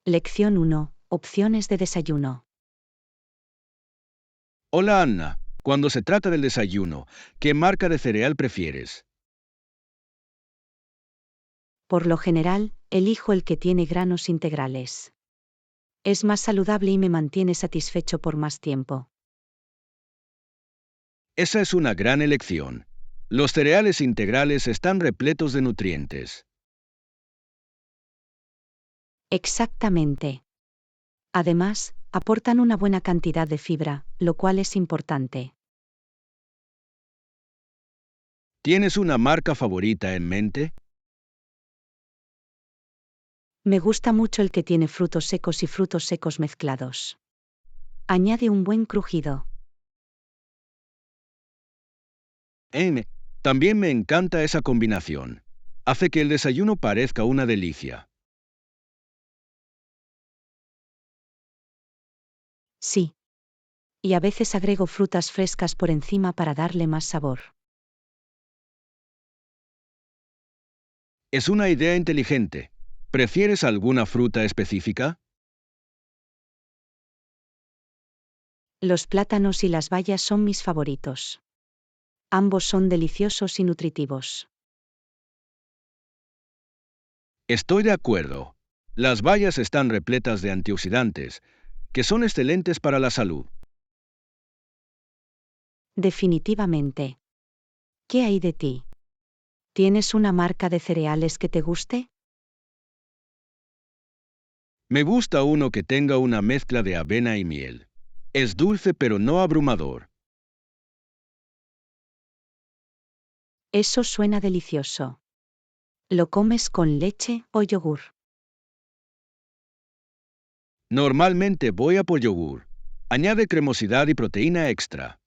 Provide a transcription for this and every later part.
Lección 1. Opciones de desayuno. Hola Anna, cuando se trata del desayuno, ¿qué marca de cereal prefieres? Por lo general, elijo el que tiene granos integrales. Es más saludable y me mantiene satisfecho por más tiempo. Esa es una gran elección. Los cereales integrales están repletos de nutrientes. Exactamente. Además, aportan una buena cantidad de fibra, lo cual es importante. ¿Tienes una marca favorita en mente? Me gusta mucho el que tiene frutos secos y frutos secos mezclados. Añade un buen crujido. N. También me encanta esa combinación. Hace que el desayuno parezca una delicia. Sí. Y a veces agrego frutas frescas por encima para darle más sabor. Es una idea inteligente. ¿Prefieres alguna fruta específica? Los plátanos y las bayas son mis favoritos. Ambos son deliciosos y nutritivos. Estoy de acuerdo. Las bayas están repletas de antioxidantes, que son excelentes para la salud. Definitivamente. ¿Qué hay de ti? ¿Tienes una marca de cereales que te guste? Me gusta uno que tenga una mezcla de avena y miel. Es dulce pero no abrumador. Eso suena delicioso. ¿Lo comes con leche o yogur? Normalmente voy a por yogur. Añade cremosidad y proteína extra.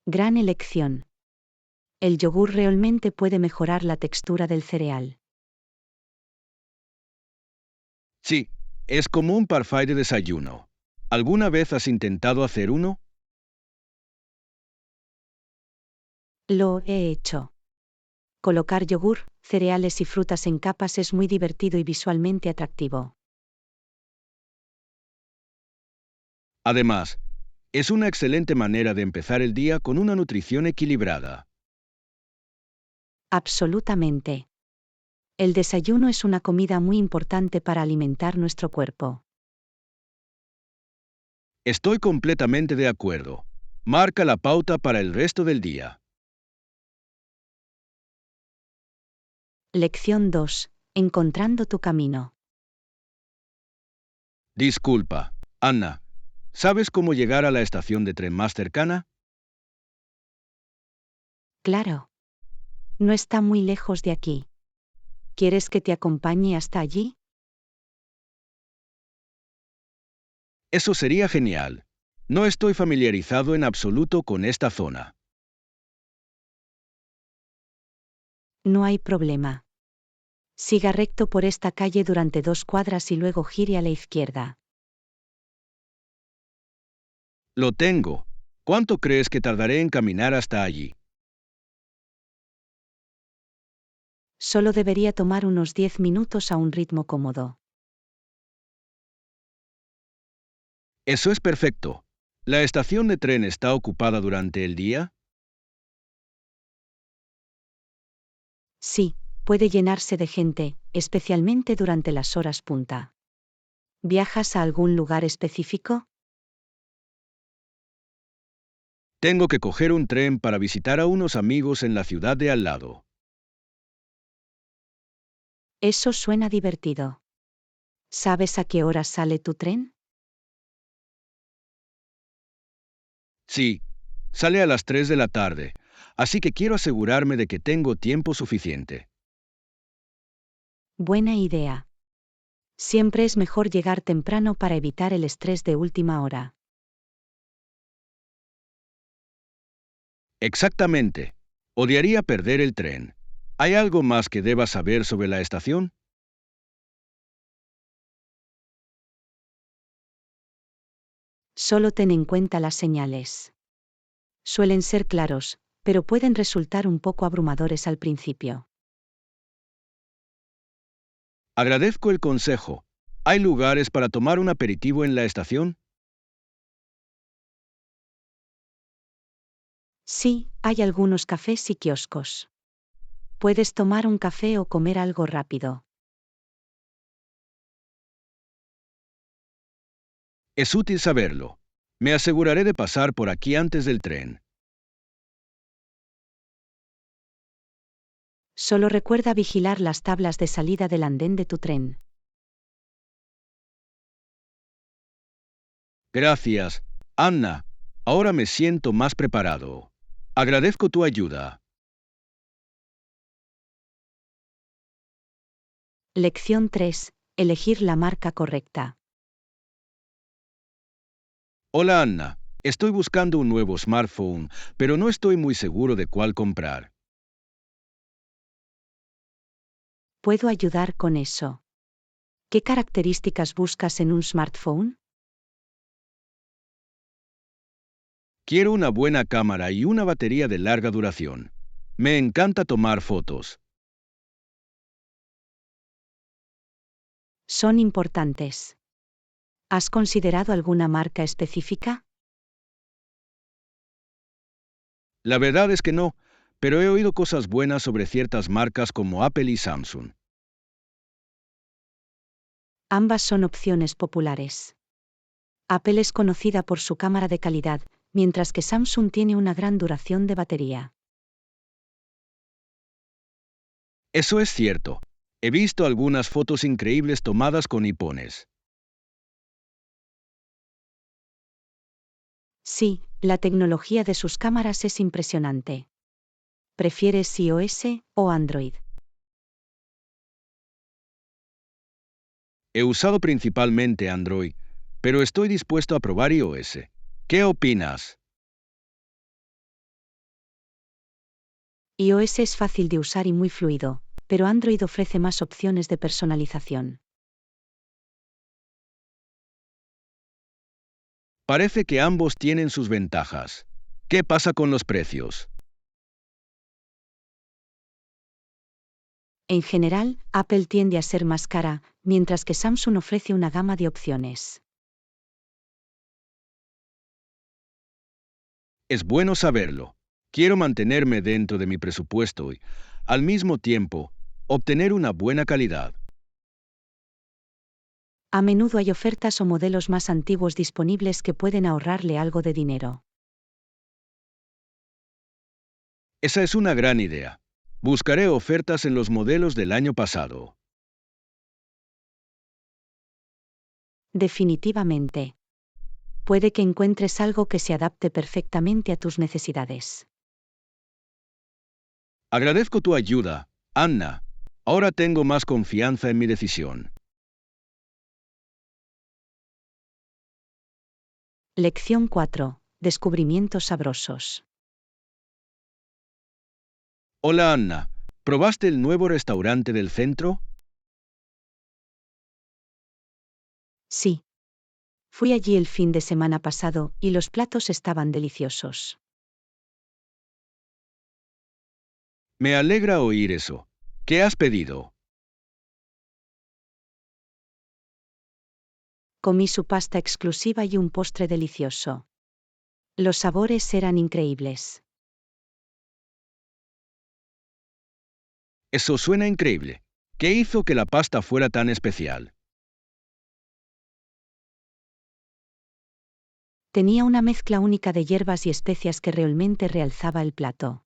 Gran elección. El yogur realmente puede mejorar la textura del cereal. Sí, es como un parfait de desayuno. ¿Alguna vez has intentado hacer uno? Lo he hecho. Colocar yogur, cereales y frutas en capas es muy divertido y visualmente atractivo. Además, es una excelente manera de empezar el día con una nutrición equilibrada. Absolutamente. El desayuno es una comida muy importante para alimentar nuestro cuerpo. Estoy completamente de acuerdo. Marca la pauta para el resto del día. Lección 2. Encontrando tu camino. Disculpa, Anna. ¿Sabes cómo llegar a la estación de tren más cercana? Claro. No está muy lejos de aquí. ¿Quieres que te acompañe hasta allí? Eso sería genial. No estoy familiarizado en absoluto con esta zona. No hay problema. Siga recto por esta calle durante 2 cuadras y luego gire a la izquierda. Lo tengo. ¿Cuánto crees que tardaré en caminar hasta allí? Solo debería tomar unos 10 minutos a un ritmo cómodo. Eso es perfecto. ¿La estación de tren está ocupada durante el día? Sí, puede llenarse de gente, especialmente durante las horas punta. ¿Viajas a algún lugar específico? Tengo que coger un tren para visitar a unos amigos en la ciudad de al lado. Eso suena divertido. ¿Sabes a qué hora sale tu tren? Sí, sale a las 3 de la tarde, así que quiero asegurarme de que tengo tiempo suficiente. Buena idea. Siempre es mejor llegar temprano para evitar el estrés de última hora. Exactamente. Odiaría perder el tren. ¿Hay algo más que debas saber sobre la estación? Solo ten en cuenta las señales. Suelen ser claros, pero pueden resultar un poco abrumadores al principio. Agradezco el consejo. ¿Hay lugares para tomar un aperitivo en la estación? Sí, hay algunos cafés y kioscos. Puedes tomar un café o comer algo rápido. Es útil saberlo. Me aseguraré de pasar por aquí antes del tren. Solo recuerda vigilar las tablas de salida del andén de tu tren. Gracias, Anna. Ahora me siento más preparado. Agradezco tu ayuda. Lección 3. Elegir la marca correcta. Hola, Anna. Estoy buscando un nuevo smartphone, pero no estoy muy seguro de cuál comprar. ¿Puedo ayudar con eso? ¿Qué características buscas en un smartphone? Quiero una buena cámara y una batería de larga duración. Me encanta tomar fotos. Son importantes. ¿Has considerado alguna marca específica? La verdad es que no, pero he oído cosas buenas sobre ciertas marcas como Apple y Samsung. Ambas son opciones populares. Apple es conocida por su cámara de calidad, mientras que Samsung tiene una gran duración de batería. Eso es cierto. He visto algunas fotos increíbles tomadas con iPhones. Sí, la tecnología de sus cámaras es impresionante. ¿Prefieres iOS o Android? He usado principalmente Android, pero estoy dispuesto a probar iOS. ¿Qué opinas? iOS es fácil de usar y muy fluido, pero Android ofrece más opciones de personalización. Parece que ambos tienen sus ventajas. ¿Qué pasa con los precios? En general, Apple tiende a ser más cara, mientras que Samsung ofrece una gama de opciones. Es bueno saberlo. Quiero mantenerme dentro de mi presupuesto y, al mismo tiempo, obtener una buena calidad. A menudo hay ofertas o modelos más antiguos disponibles que pueden ahorrarle algo de dinero. Esa es una gran idea. Buscaré ofertas en los modelos del año pasado. Definitivamente. Puede que encuentres algo que se adapte perfectamente a tus necesidades. Agradezco tu ayuda, Anna. Ahora tengo más confianza en mi decisión. Lección 4. Descubrimientos sabrosos. Hola, Anna. ¿Probaste el nuevo restaurante del centro? Sí. Fui allí el fin de semana pasado y los platos estaban deliciosos. Me alegra oír eso. ¿Qué has pedido? Comí su pasta exclusiva y un postre delicioso. Los sabores eran increíbles. Eso suena increíble. ¿Qué hizo que la pasta fuera tan especial? Tenía una mezcla única de hierbas y especias que realmente realzaba el plato.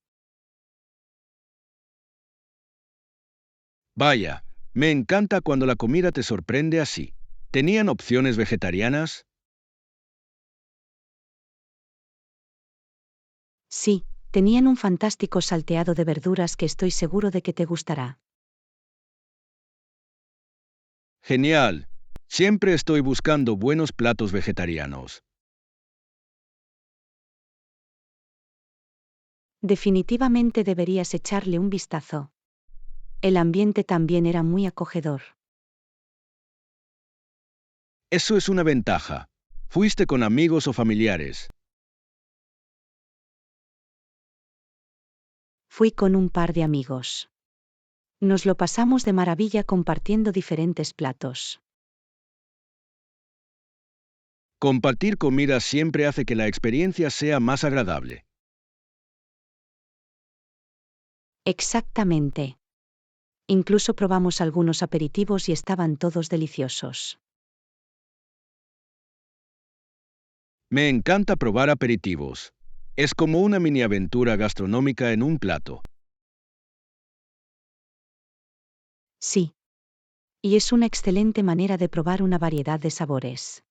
Vaya, me encanta cuando la comida te sorprende así. ¿Tenían opciones vegetarianas? Sí, tenían un fantástico salteado de verduras que estoy seguro de que te gustará. Genial. Siempre estoy buscando buenos platos vegetarianos. Definitivamente deberías echarle un vistazo. El ambiente también era muy acogedor. Eso es una ventaja. ¿Fuiste con amigos o familiares? Fui con un par de amigos. Nos lo pasamos de maravilla compartiendo diferentes platos. Compartir comida siempre hace que la experiencia sea más agradable. Exactamente. Incluso probamos algunos aperitivos y estaban todos deliciosos. Me encanta probar aperitivos. Es como una mini aventura gastronómica en un plato. Sí. Y es una excelente manera de probar una variedad de sabores.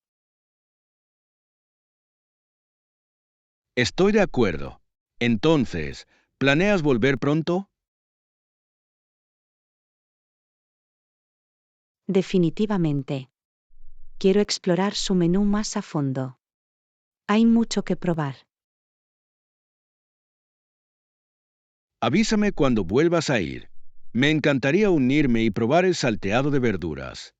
Estoy de acuerdo. Entonces, ¿planeas volver pronto? Definitivamente. Quiero explorar su menú más a fondo. Hay mucho que probar. Avísame cuando vuelvas a ir. Me encantaría unirme y probar el salteado de verduras.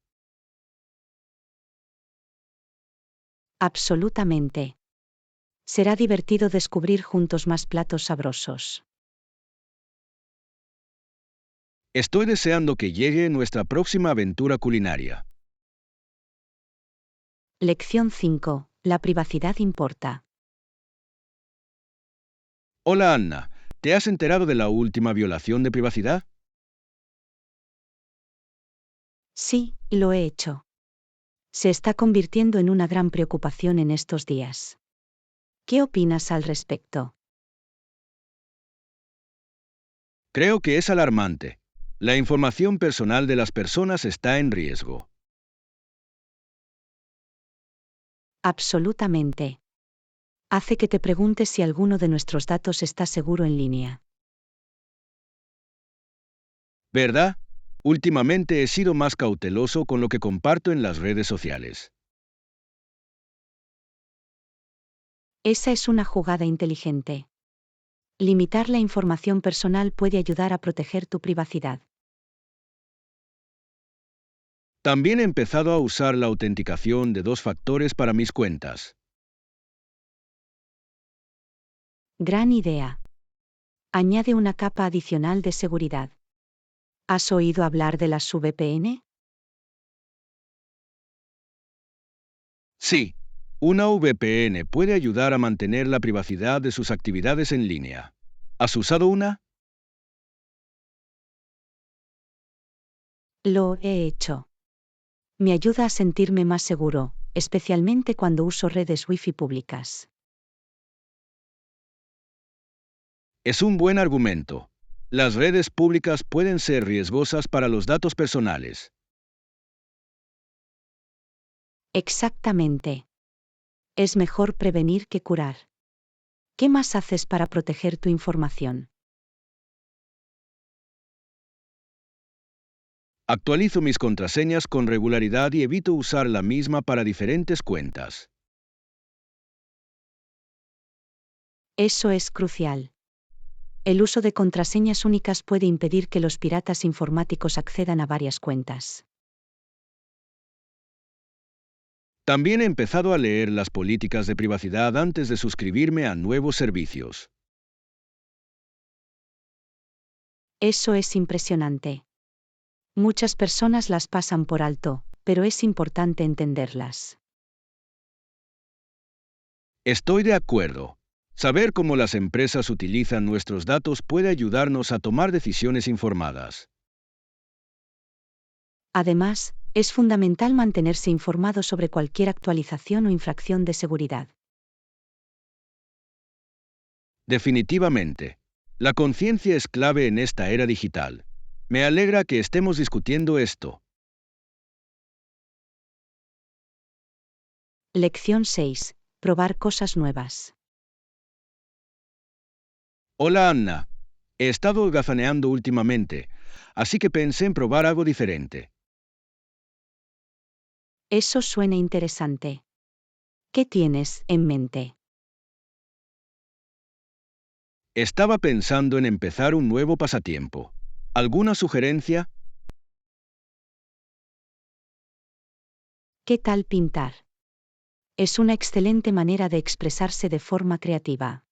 Absolutamente. Será divertido descubrir juntos más platos sabrosos. Estoy deseando que llegue nuestra próxima aventura culinaria. Lección 5. La privacidad importa. Hola Anna, ¿te has enterado de la última violación de privacidad? Sí, lo he hecho. Se está convirtiendo en una gran preocupación en estos días. ¿Qué opinas al respecto? Creo que es alarmante. La información personal de las personas está en riesgo. Absolutamente. Hace que te preguntes si alguno de nuestros datos está seguro en línea. ¿Verdad? Últimamente he sido más cauteloso con lo que comparto en las redes sociales. Esa es una jugada inteligente. Limitar la información personal puede ayudar a proteger tu privacidad. También he empezado a usar la autenticación de 2 factores para mis cuentas. Gran idea. Añade una capa adicional de seguridad. ¿Has oído hablar de las VPN? Sí, una VPN puede ayudar a mantener la privacidad de sus actividades en línea. ¿Has usado una? Lo he hecho. Me ayuda a sentirme más seguro, especialmente cuando uso redes Wi-Fi públicas. Es un buen argumento. Las redes públicas pueden ser riesgosas para los datos personales. Exactamente. Es mejor prevenir que curar. ¿Qué más haces para proteger tu información? Actualizo mis contraseñas con regularidad y evito usar la misma para diferentes cuentas. Eso es crucial. El uso de contraseñas únicas puede impedir que los piratas informáticos accedan a varias cuentas. También he empezado a leer las políticas de privacidad antes de suscribirme a nuevos servicios. Eso es impresionante. Muchas personas las pasan por alto, pero es importante entenderlas. Estoy de acuerdo. Saber cómo las empresas utilizan nuestros datos puede ayudarnos a tomar decisiones informadas. Además, es fundamental mantenerse informado sobre cualquier actualización o infracción de seguridad. Definitivamente. La conciencia es clave en esta era digital. Me alegra que estemos discutiendo esto. Lección 6. Probar cosas nuevas. Hola Anna. He estado holgazaneando últimamente, así que pensé en probar algo diferente. Eso suena interesante. ¿Qué tienes en mente? Estaba pensando en empezar un nuevo pasatiempo. ¿Alguna sugerencia? ¿Qué tal pintar? Es una excelente manera de expresarse de forma creativa.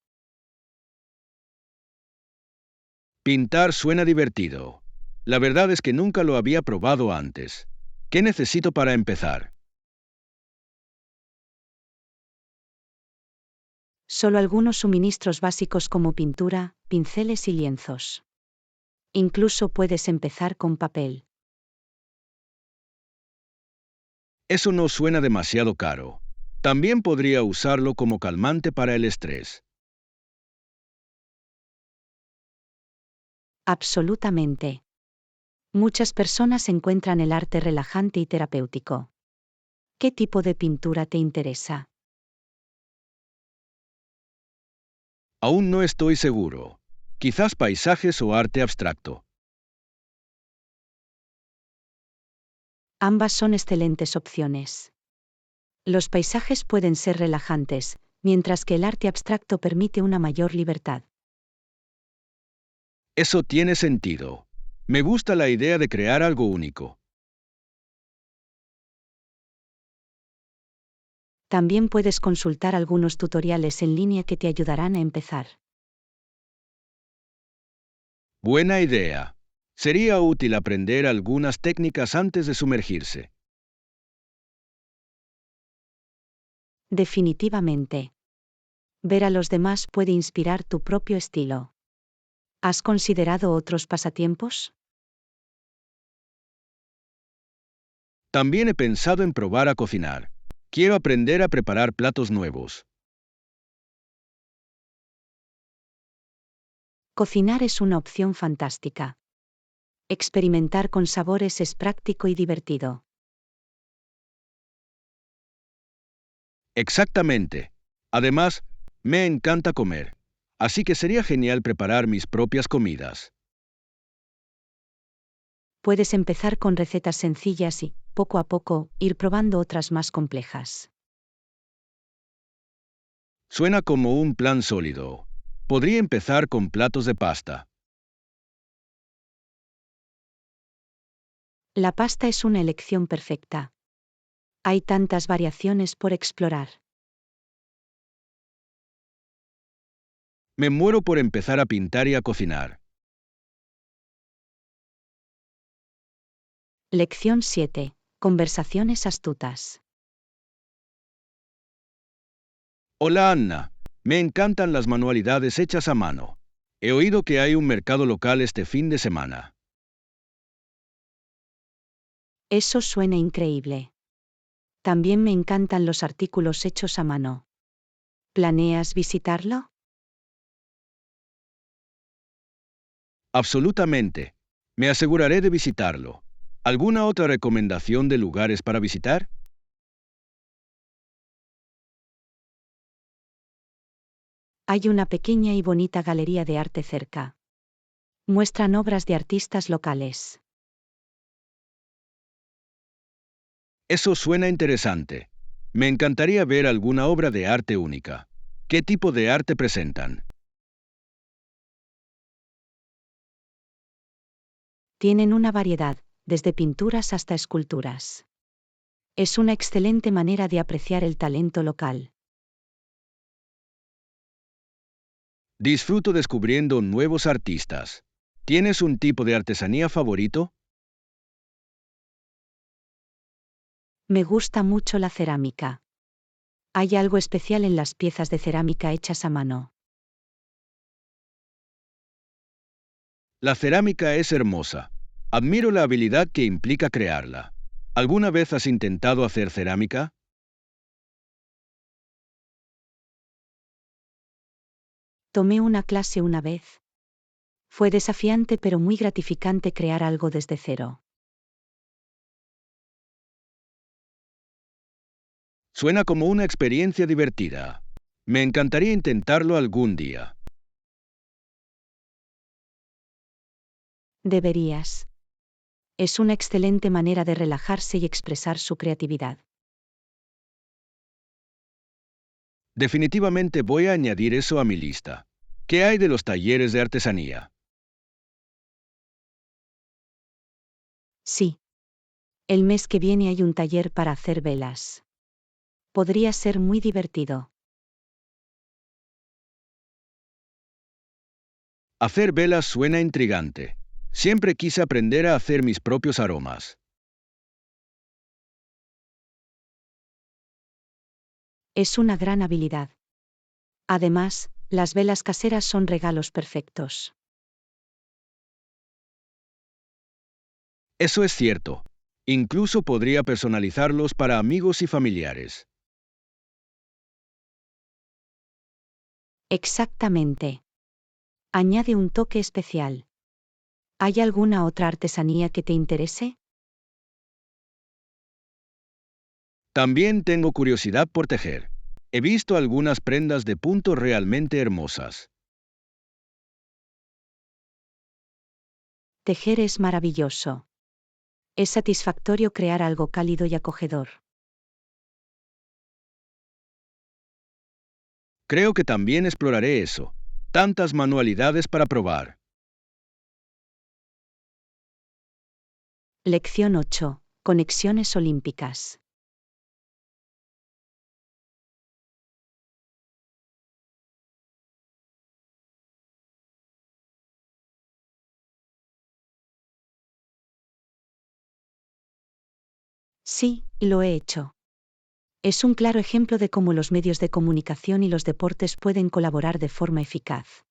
Pintar suena divertido. La verdad es que nunca lo había probado antes. ¿Qué necesito para empezar? Solo algunos suministros básicos como pintura, pinceles y lienzos. Incluso puedes empezar con papel. Eso no suena demasiado caro. También podría usarlo como calmante para el estrés. Absolutamente. Muchas personas encuentran el arte relajante y terapéutico. ¿Qué tipo de pintura te interesa? Aún no estoy seguro. Quizás paisajes o arte abstracto. Ambas son excelentes opciones. Los paisajes pueden ser relajantes, mientras que el arte abstracto permite una mayor libertad. Eso tiene sentido. Me gusta la idea de crear algo único. También puedes consultar algunos tutoriales en línea que te ayudarán a empezar. Buena idea. Sería útil aprender algunas técnicas antes de sumergirse. Definitivamente. Ver a los demás puede inspirar tu propio estilo. ¿Has considerado otros pasatiempos? También he pensado en probar a cocinar. Quiero aprender a preparar platos nuevos. Cocinar es una opción fantástica. Experimentar con sabores es práctico y divertido. Exactamente. Además, me encanta comer. Así que sería genial preparar mis propias comidas. Puedes empezar con recetas sencillas y, poco a poco, ir probando otras más complejas. Suena como un plan sólido. Podría empezar con platos de pasta. La pasta es una elección perfecta. Hay tantas variaciones por explorar. Me muero por empezar a pintar y a cocinar. Lección 7. Conversaciones astutas. Hola Anna, me encantan las manualidades hechas a mano. He oído que hay un mercado local este fin de semana. Eso suena increíble. También me encantan los artículos hechos a mano. ¿Planeas visitarlo? Absolutamente. Me aseguraré de visitarlo. ¿Alguna otra recomendación de lugares para visitar? Hay una pequeña y bonita galería de arte cerca. Muestran obras de artistas locales. Eso suena interesante. Me encantaría ver alguna obra de arte única. ¿Qué tipo de arte presentan? Tienen una variedad, desde pinturas hasta esculturas. Es una excelente manera de apreciar el talento local. Disfruto descubriendo nuevos artistas. ¿Tienes un tipo de artesanía favorito? Me gusta mucho la cerámica. Hay algo especial en las piezas de cerámica hechas a mano. La cerámica es hermosa. Admiro la habilidad que implica crearla. ¿Alguna vez has intentado hacer cerámica? Tomé una clase una vez. Fue desafiante pero muy gratificante crear algo desde cero. Suena como una experiencia divertida. Me encantaría intentarlo algún día. Deberías. Es una excelente manera de relajarse y expresar su creatividad. Definitivamente voy a añadir eso a mi lista. ¿Qué hay de los talleres de artesanía? Sí. El mes que viene hay un taller para hacer velas. Podría ser muy divertido. Hacer velas suena intrigante. Siempre quise aprender a hacer mis propios aromas. Es una gran habilidad. Además, las velas caseras son regalos perfectos. Eso es cierto. Incluso podría personalizarlos para amigos y familiares. Exactamente. Añade un toque especial. ¿Hay alguna otra artesanía que te interese? También tengo curiosidad por tejer. He visto algunas prendas de punto realmente hermosas. Tejer es maravilloso. Es satisfactorio crear algo cálido y acogedor. Creo que también exploraré eso. Tantas manualidades para probar. Lección 8. Conexiones olímpicas. Sí, lo he hecho. Es un claro ejemplo de cómo los medios de comunicación y los deportes pueden colaborar de forma eficaz.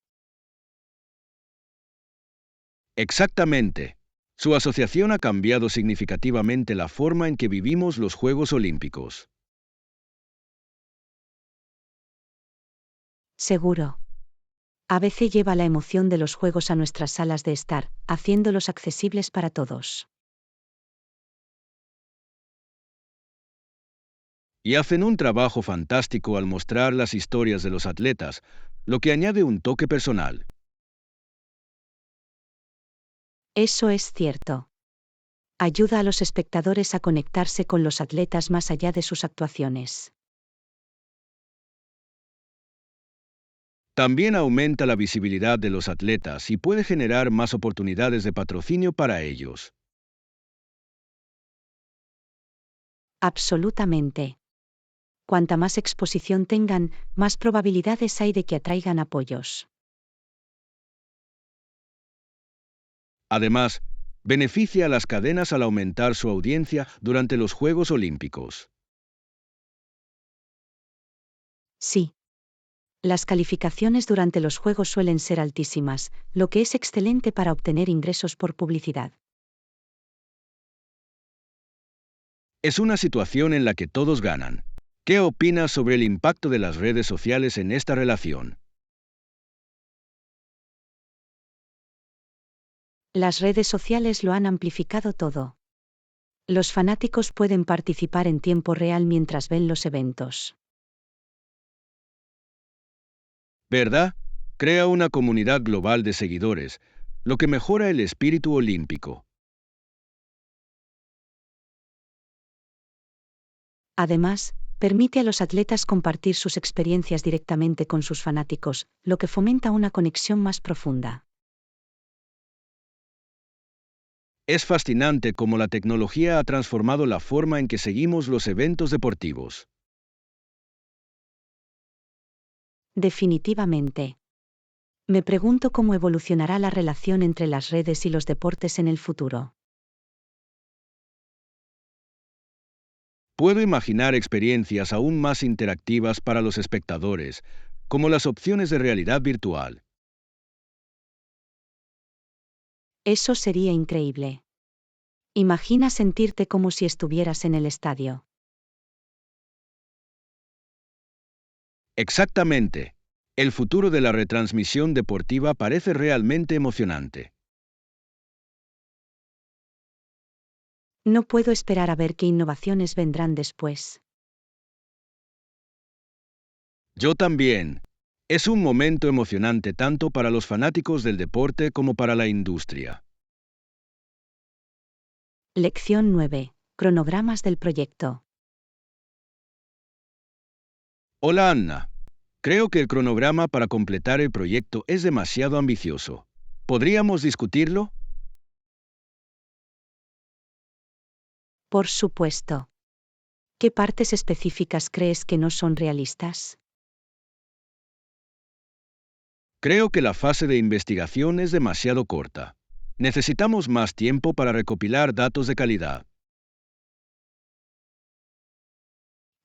Exactamente. Su asociación ha cambiado significativamente la forma en que vivimos los Juegos Olímpicos. Seguro. A veces lleva la emoción de los juegos a nuestras salas de estar, haciéndolos accesibles para todos. Y hacen un trabajo fantástico al mostrar las historias de los atletas, lo que añade un toque personal. Eso es cierto. Ayuda a los espectadores a conectarse con los atletas más allá de sus actuaciones. También aumenta la visibilidad de los atletas y puede generar más oportunidades de patrocinio para ellos. Absolutamente. Cuanta más exposición tengan, más probabilidades hay de que atraigan apoyos. Además, beneficia a las cadenas al aumentar su audiencia durante los Juegos Olímpicos. Sí. Las calificaciones durante los juegos suelen ser altísimas, lo que es excelente para obtener ingresos por publicidad. Es una situación en la que todos ganan. ¿Qué opinas sobre el impacto de las redes sociales en esta relación? Las redes sociales lo han amplificado todo. Los fanáticos pueden participar en tiempo real mientras ven los eventos. ¿Verdad? Crea una comunidad global de seguidores, lo que mejora el espíritu olímpico. Además, permite a los atletas compartir sus experiencias directamente con sus fanáticos, lo que fomenta una conexión más profunda. Es fascinante cómo la tecnología ha transformado la forma en que seguimos los eventos deportivos. Definitivamente. Me pregunto cómo evolucionará la relación entre las redes y los deportes en el futuro. Puedo imaginar experiencias aún más interactivas para los espectadores, como las opciones de realidad virtual. Eso sería increíble. Imagina sentirte como si estuvieras en el estadio. Exactamente. El futuro de la retransmisión deportiva parece realmente emocionante. No puedo esperar a ver qué innovaciones vendrán después. Yo también. Es un momento emocionante tanto para los fanáticos del deporte como para la industria. Lección 9. Cronogramas del proyecto. Hola Anna. Creo que el cronograma para completar el proyecto es demasiado ambicioso. ¿Podríamos discutirlo? Por supuesto. ¿Qué partes específicas crees que no son realistas? Creo que la fase de investigación es demasiado corta. Necesitamos más tiempo para recopilar datos de calidad.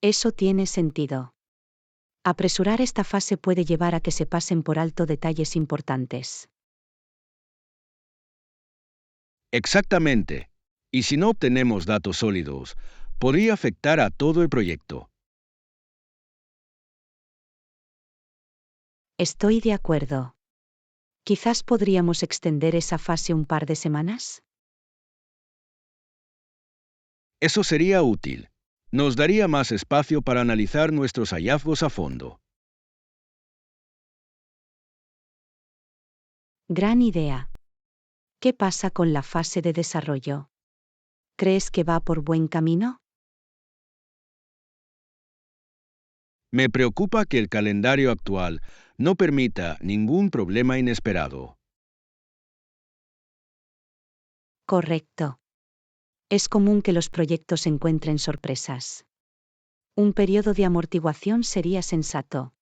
Eso tiene sentido. Apresurar esta fase puede llevar a que se pasen por alto detalles importantes. Exactamente. Y si no obtenemos datos sólidos, podría afectar a todo el proyecto. Estoy de acuerdo. Quizás podríamos extender esa fase un par de semanas. Eso sería útil. Nos daría más espacio para analizar nuestros hallazgos a fondo. Gran idea. ¿Qué pasa con la fase de desarrollo? ¿Crees que va por buen camino? Me preocupa que el calendario actual no permita ningún problema inesperado. Correcto. Es común que los proyectos encuentren sorpresas. Un periodo de amortiguación sería sensato.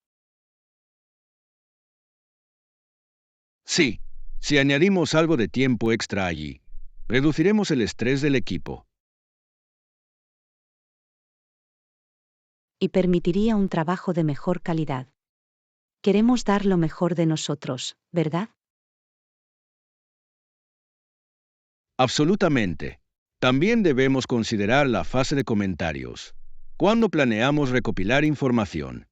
Sí, si añadimos algo de tiempo extra allí, reduciremos el estrés del equipo. Y permitiría un trabajo de mejor calidad. Queremos dar lo mejor de nosotros, ¿verdad? Absolutamente. También debemos considerar la fase de comentarios. ¿Cuándo planeamos recopilar información?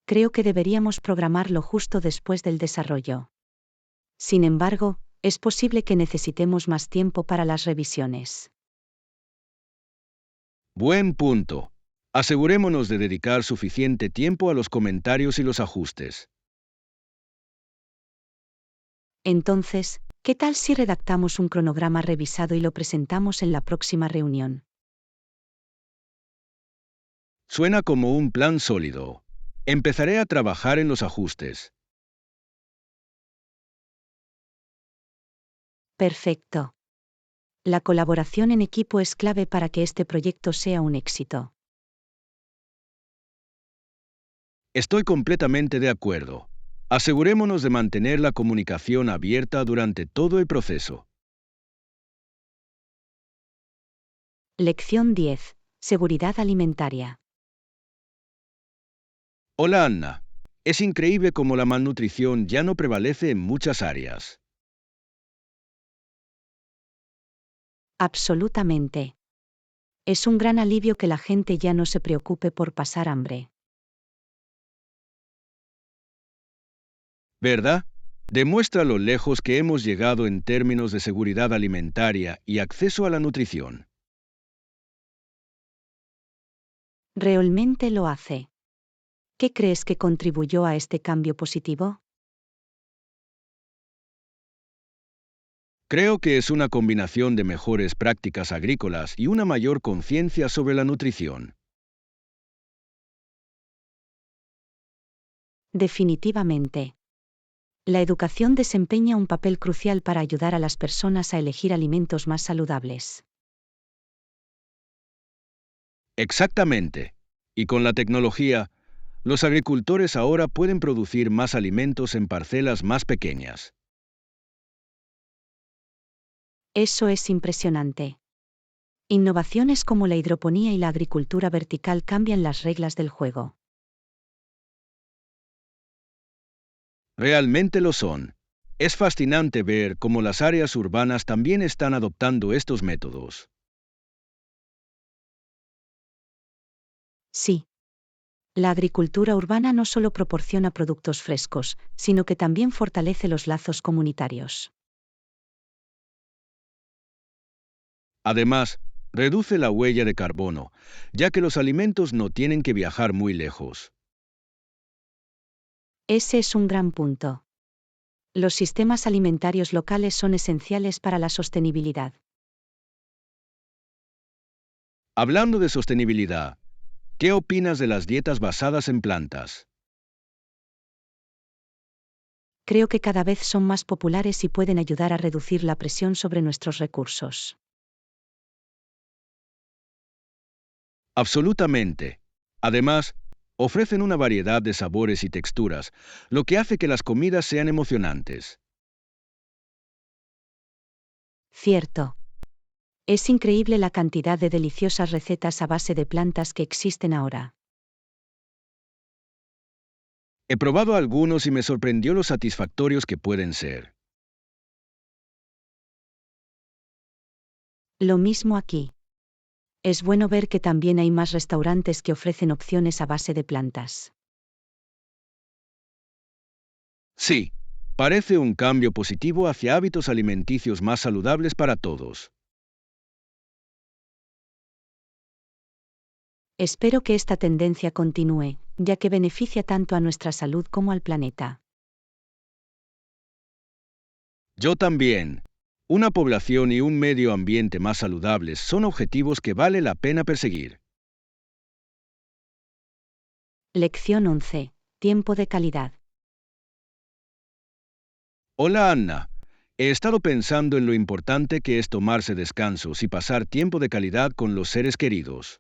Creo que deberíamos programarlo justo después del desarrollo. Sin embargo, es posible que necesitemos más tiempo para las revisiones. Buen punto. Asegurémonos de dedicar suficiente tiempo a los comentarios y los ajustes. Entonces, ¿qué tal si redactamos un cronograma revisado y lo presentamos en la próxima reunión? Suena como un plan sólido. Empezaré a trabajar en los ajustes. Perfecto. La colaboración en equipo es clave para que este proyecto sea un éxito. Estoy completamente de acuerdo. Asegurémonos de mantener la comunicación abierta durante todo el proceso. Lección 10. Seguridad alimentaria. Hola Anna. Es increíble cómo la malnutrición ya no prevalece en muchas áreas. Absolutamente. Es un gran alivio que la gente ya no se preocupe por pasar hambre. ¿Verdad? Demuestra lo lejos que hemos llegado en términos de seguridad alimentaria y acceso a la nutrición. Realmente lo hace. ¿Qué crees que contribuyó a este cambio positivo? Creo que es una combinación de mejores prácticas agrícolas y una mayor conciencia sobre la nutrición. Definitivamente. La educación desempeña un papel crucial para ayudar a las personas a elegir alimentos más saludables. Exactamente. Y con la tecnología, los agricultores ahora pueden producir más alimentos en parcelas más pequeñas. Eso es impresionante. Innovaciones como la hidroponía y la agricultura vertical cambian las reglas del juego. Realmente lo son. Es fascinante ver cómo las áreas urbanas también están adoptando estos métodos. Sí. La agricultura urbana no solo proporciona productos frescos, sino que también fortalece los lazos comunitarios. Además, reduce la huella de carbono, ya que los alimentos no tienen que viajar muy lejos. Ese es un gran punto. Los sistemas alimentarios locales son esenciales para la sostenibilidad. Hablando de sostenibilidad, ¿qué opinas de las dietas basadas en plantas? Creo que cada vez son más populares y pueden ayudar a reducir la presión sobre nuestros recursos. Absolutamente. Además, Ofrecen una variedad de sabores y texturas, lo que hace que las comidas sean emocionantes. Cierto. Es increíble la cantidad de deliciosas recetas a base de plantas que existen ahora. He probado algunos y me sorprendió lo satisfactorios que pueden ser. Lo mismo aquí. Es bueno ver que también hay más restaurantes que ofrecen opciones a base de plantas. Sí, parece un cambio positivo hacia hábitos alimenticios más saludables para todos. Espero que esta tendencia continúe, ya que beneficia tanto a nuestra salud como al planeta. Yo también. Una población y un medio ambiente más saludables son objetivos que vale la pena perseguir. Lección 11. Tiempo de calidad. Hola Anna. He estado pensando en lo importante que es tomarse descansos y pasar tiempo de calidad con los seres queridos.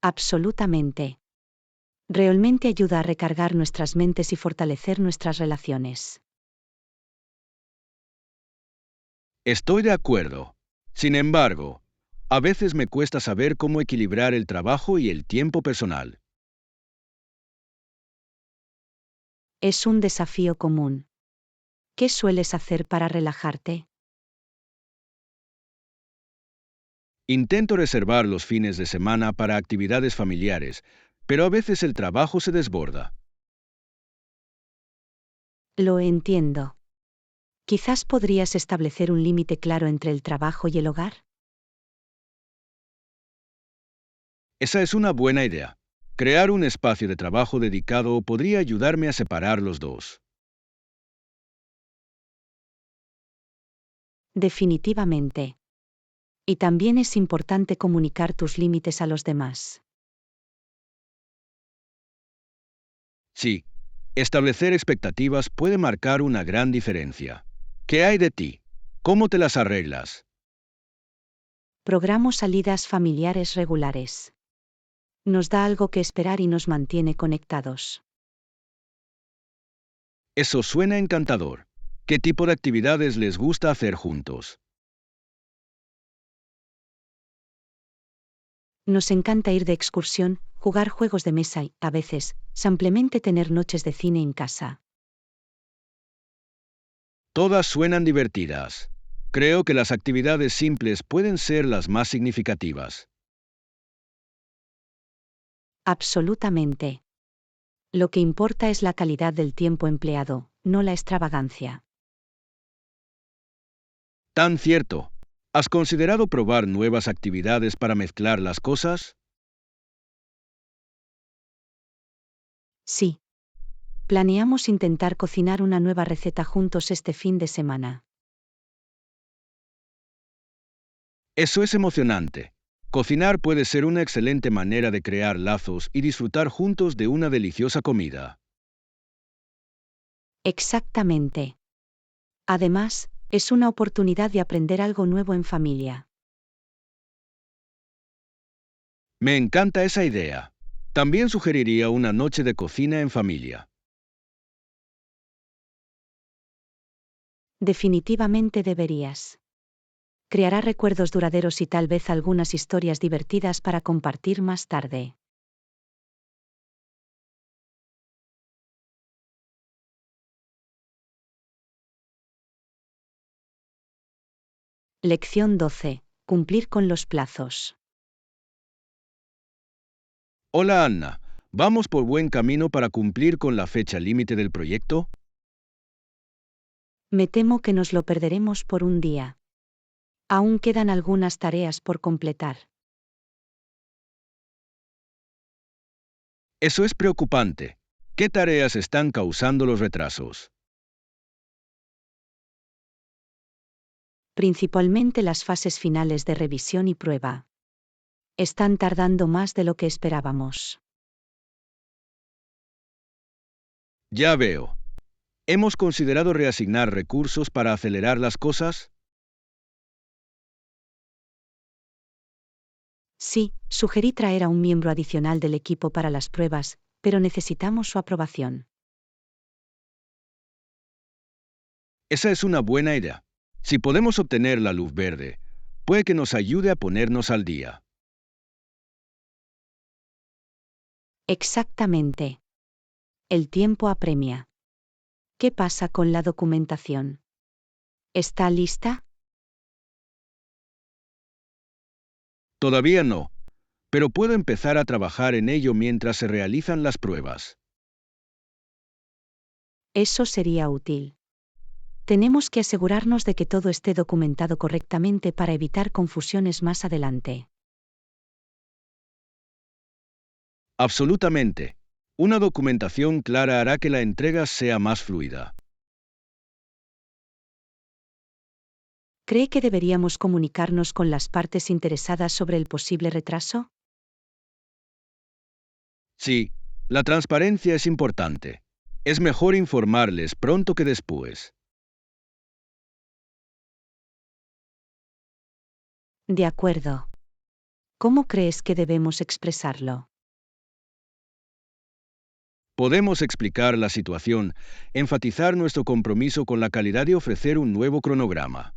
Absolutamente. Realmente ayuda a recargar nuestras mentes y fortalecer nuestras relaciones. Estoy de acuerdo. Sin embargo, a veces me cuesta saber cómo equilibrar el trabajo y el tiempo personal. Es un desafío común. ¿Qué sueles hacer para relajarte? Intento reservar los fines de semana para actividades familiares, pero a veces el trabajo se desborda. Lo entiendo. Quizás podrías establecer un límite claro entre el trabajo y el hogar. Esa es una buena idea. Crear un espacio de trabajo dedicado podría ayudarme a separar los dos. Definitivamente. Y también es importante comunicar tus límites a los demás. Sí, establecer expectativas puede marcar una gran diferencia. ¿Qué hay de ti? ¿Cómo te las arreglas? Programo salidas familiares regulares. Nos da algo que esperar y nos mantiene conectados. Eso suena encantador. ¿Qué tipo de actividades les gusta hacer juntos? Nos encanta ir de excursión, jugar juegos de mesa y, a veces, simplemente tener noches de cine en casa. Todas suenan divertidas. Creo que las actividades simples pueden ser las más significativas. Absolutamente. Lo que importa es la calidad del tiempo empleado, no la extravagancia. Tan cierto. ¿Has considerado probar nuevas actividades para mezclar las cosas? Sí. Planeamos intentar cocinar una nueva receta juntos este fin de semana. Eso es emocionante. Cocinar puede ser una excelente manera de crear lazos y disfrutar juntos de una deliciosa comida. Exactamente. Además, es una oportunidad de aprender algo nuevo en familia. Me encanta esa idea. También sugeriría una noche de cocina en familia. Definitivamente deberías. Creará recuerdos duraderos y tal vez algunas historias divertidas para compartir más tarde. Lección 12. Cumplir con los plazos. Hola Anna, ¿vamos por buen camino para cumplir con la fecha límite del proyecto? Me temo que nos lo perderemos por un día. Aún quedan algunas tareas por completar. Eso es preocupante. ¿Qué tareas están causando los retrasos? Principalmente las fases finales de revisión y prueba. Están tardando más de lo que esperábamos. Ya veo. ¿Hemos considerado reasignar recursos para acelerar las cosas? Sí, sugerí traer a un miembro adicional del equipo para las pruebas, pero necesitamos su aprobación. Esa es una buena idea. Si podemos obtener la luz verde, puede que nos ayude a ponernos al día. Exactamente. El tiempo apremia. ¿Qué pasa con la documentación? ¿Está lista? Todavía no, pero puedo empezar a trabajar en ello mientras se realizan las pruebas. Eso sería útil. Tenemos que asegurarnos de que todo esté documentado correctamente para evitar confusiones más adelante. Absolutamente. Una documentación clara hará que la entrega sea más fluida. ¿Cree que deberíamos comunicarnos con las partes interesadas sobre el posible retraso? Sí, la transparencia es importante. Es mejor informarles pronto que después. De acuerdo. ¿Cómo crees que debemos expresarlo? Podemos explicar la situación, enfatizar nuestro compromiso con la calidad y ofrecer un nuevo cronograma.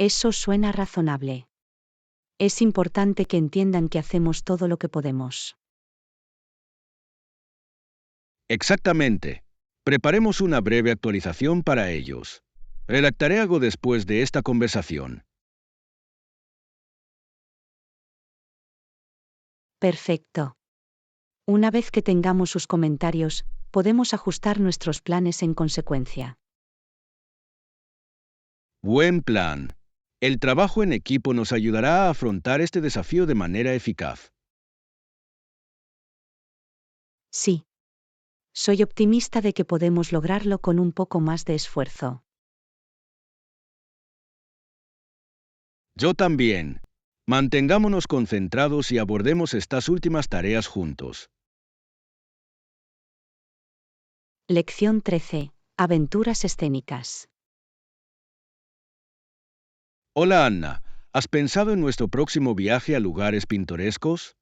Eso suena razonable. Es importante que entiendan que hacemos todo lo que podemos. Exactamente. Preparemos una breve actualización para ellos. Redactaré algo después de esta conversación. Perfecto. Una vez que tengamos sus comentarios, podemos ajustar nuestros planes en consecuencia. Buen plan. El trabajo en equipo nos ayudará a afrontar este desafío de manera eficaz. Sí. Soy optimista de que podemos lograrlo con un poco más de esfuerzo. Yo también. Mantengámonos concentrados y abordemos estas últimas tareas juntos. Lección 13. Aventuras escénicas. Hola Anna, ¿has pensado en nuestro próximo viaje a lugares pintorescos?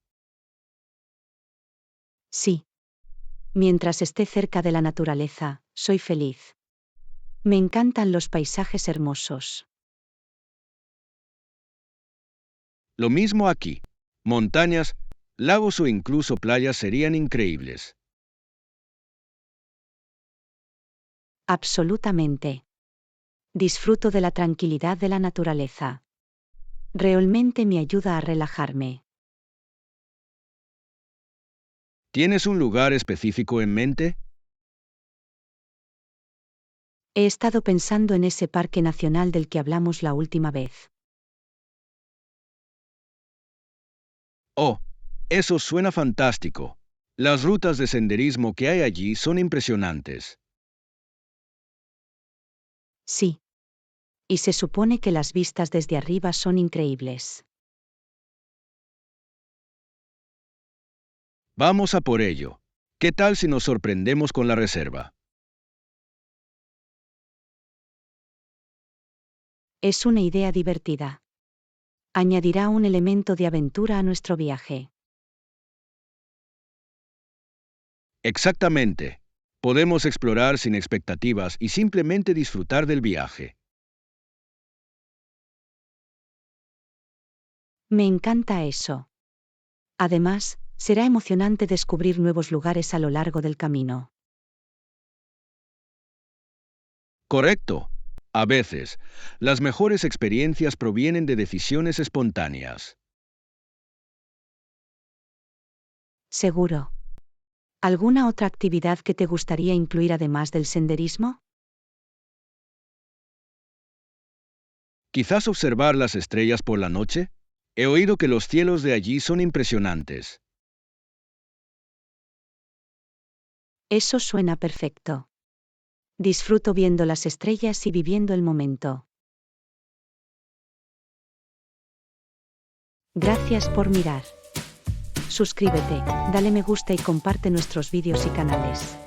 Sí. Mientras esté cerca de la naturaleza, soy feliz. Me encantan los paisajes hermosos. Lo mismo aquí. Montañas, lagos o incluso playas serían increíbles. Absolutamente. Disfruto de la tranquilidad de la naturaleza. Realmente me ayuda a relajarme. ¿Tienes un lugar específico en mente? He estado pensando en ese parque nacional del que hablamos la última vez. Oh, eso suena fantástico. Las rutas de senderismo que hay allí son impresionantes. Sí. Y se supone que las vistas desde arriba son increíbles. Vamos a por ello. ¿Qué tal si nos sorprendemos con la reserva? Es una idea divertida. Añadirá un elemento de aventura a nuestro viaje. Exactamente. Podemos explorar sin expectativas y simplemente disfrutar del viaje. Me encanta eso. Además, será emocionante descubrir nuevos lugares a lo largo del camino. Correcto. A veces, las mejores experiencias provienen de decisiones espontáneas. Seguro. ¿Alguna otra actividad que te gustaría incluir además del senderismo? Quizás observar las estrellas por la noche. He oído que los cielos de allí son impresionantes. Eso suena perfecto. Disfruto viendo las estrellas y viviendo el momento. Gracias por mirar. Suscríbete, dale me gusta y comparte nuestros vídeos y canales.